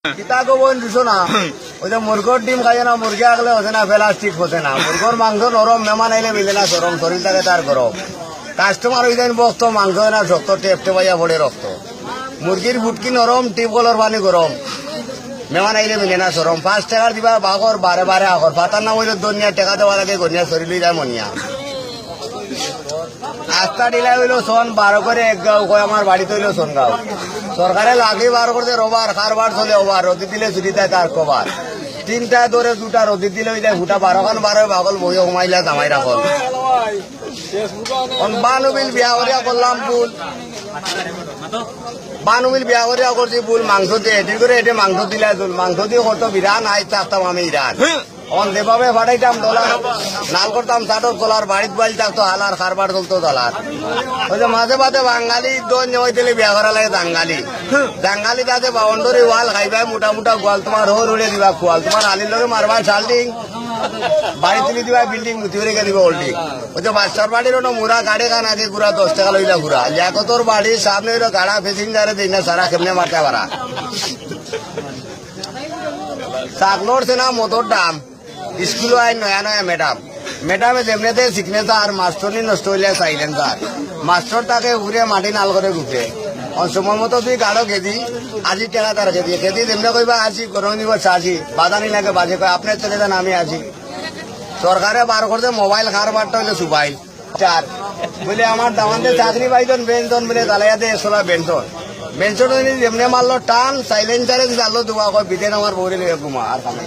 কিতা কবেন দিছো না ওই যে মুরগর ডিম খাইয়ে না মুরগি আগলে হচ্ছে না প্লাস্টিক হচ্ছে না মুরগর মাংস নরম মেমান আইলে মিলে না সরম শরীর থাকে তার গরম কাস্টমার ওই দিন বক্ত মাংস হয় না শক্ত টেপটে পাইয়া পড়ে রক্ত মুরগির বুটকি নরম টিপ কলর পানি গরম মেমান আইলে মিলে না সরম 5 টাকার দিবা বাগর বারে বারে আগর পাতার নাম হইল দুনিয়া টাকা দেওয়া লাগে গনিয়া শরীর যায় মনিয়া আস্তা ডিলা হইল সোন 12 করে এক গাঁও কয় আমার বাড়িতে হইল সোনগাঁও সরকারে লাগি 12 করতে রোবার খারবার চলে ওবার রদি দিলে চুরি দেয় তার কবার 3টা ধরে 2টা রদি দিলে ওই যায় হুটা 12 খান 12 পাগল বইয়া ঘুমাইলা জামাই রাখল বানুবিল বিয়া করিয়া করলাম ফুল বানুবিল বিয়া করিয়া করছি ফুল মাংস দিয়ে এটি করে এটি মাংস দিলে মাংস দিয়ে করতো বিরান আই থাকতাম আমি ইরান যেভাবে ফাটাইতাম ডলার নাল করতাম চাটর কলার বাড়িতে বাড়ি থাকতো হালার খারবার চলতো ডলার ওই যে মাঝে মাঝে বাঙালি দোন জমাই দিলে বিয়া করা লাগে দাঙ্গালি দাঙ্গালি তাতে বাউন্ডারি ওয়াল খাইবাই মোটা মোটা গোয়াল তোমার হোর উড়ে দিবা খোয়াল তোমার আলির লগে মারবা শাল্টিং বাড়ি তুলি দিবা বিল্ডিং মুতি রেখে দিবা হোল্ডিং ওই যে বাচ্চার বাড়ির মুড়া গাড়ি খান আগে ঘুরা 10 টাকা লইলা ঘুরা যাকো তোর বাড়ির সামনে গাড়া প্যাসেঞ্জারে দিই না সারা কেমনে মারতে পারা চাকলোর সে না মতোর দাম স্কুল আই নয়া নয়া ম্যাডামে যেমনিতে সিগনেচার মাস্টরনি নষ্ট হইলে সাইলেন্সার মাস্টর তাকে ঘুরে মাটি নাল করে ঘুরে সময় মতো তুই গাড়ো কেজি 80 টাকা তার কেজি কেজি যেমনি কইবা 80 গরম দিব 80 বাদানি লাগে বাজে কয় আপনার চলে যান আমি আছি সরকারে বার করতে মোবাইল কারবারটা হইলে সুবাইল 4 বলে আমার দামানতে চাকরি পাইতন বেঞ্চন বলে দালাইয়াতে এসোলা বেঞ্চন যেমনি মারলো টান সাইলেন্সারে চাললো দুবা বিদেন আমার বউরে ঘুমা আর কামাই